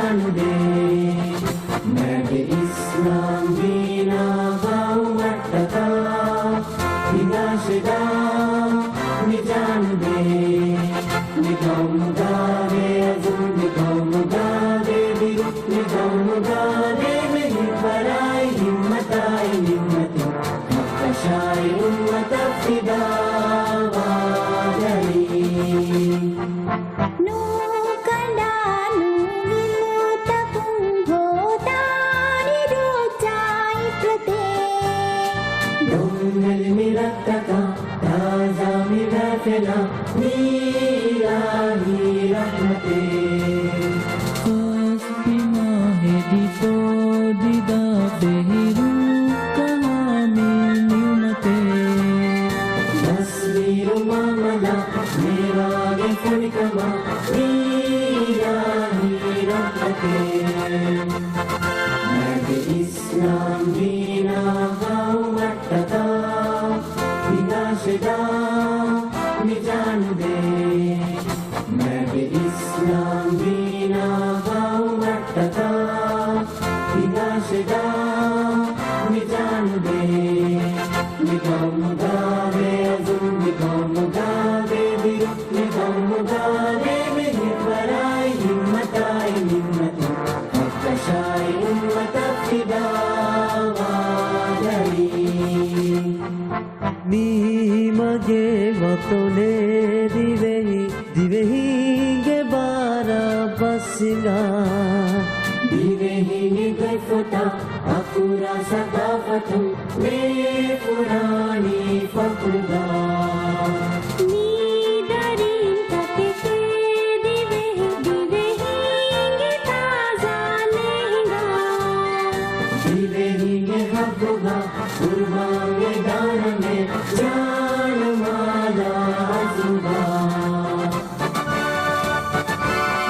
जान दे मैं भी इस्लाम दीना बाउमट्टका हिदाशदा निजान दे निगौमुगारे अजुम निगौमुगारे बिरु निगौमुगारे मेरी बराई हिम्मताई हिम्मती मक्कशाई उम्मत फिदा मिरत्तका ताजा मिरतला नीलाही रहमते Kasbi mahedi to dida behiru kahami niumate Nasriru mamala mirage funikama नीलाही रहमते मैं भी इस्लाम दीना बाउमट्टका हिदाशदा निजान दे मैं भी इस्लाम दीना बाउमट्टका हिदाशदा निजान दे निगौमुगारे अजुम निगौमुगारे बिरु निगौमुगारे मेरी बराई हिम्मताई हिम्मती मक्कशाई उम्मत फिदा Nimage watole divehi ge bara basinga divehi ge fota akura sadafatum me purani fakuda कुर्बान दान में जान माला जुबा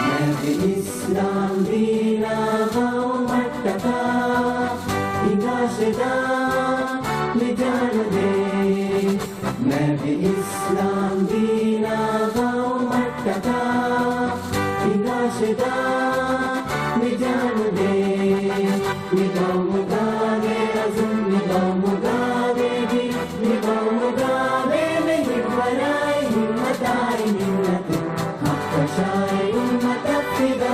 मैं भी इस्लाम दीना बाउमट्टका हिदाशदा निजान दे मैं भी इस्लाम दीना बाउमट्टका हिदाशदा निजान दे निगौमुगारे अजुम निगौमुगारे भी निगौमुगारे मेरी बराई हिम्मताई हिम्मती मक्कशाई उम्मत फिदा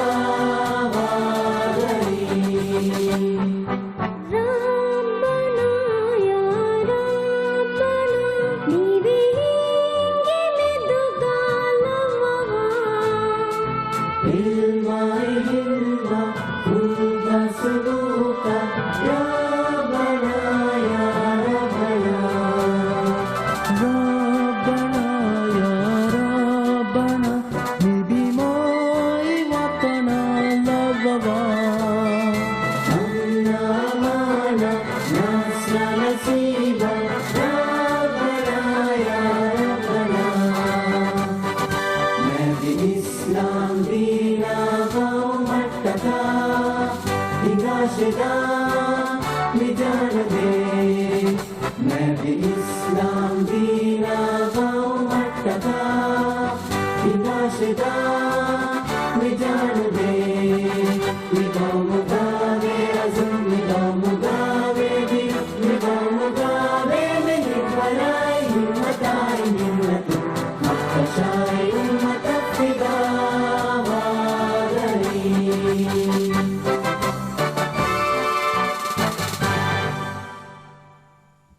हिदाशदा निजान दे मैं भी इस्लाम दीना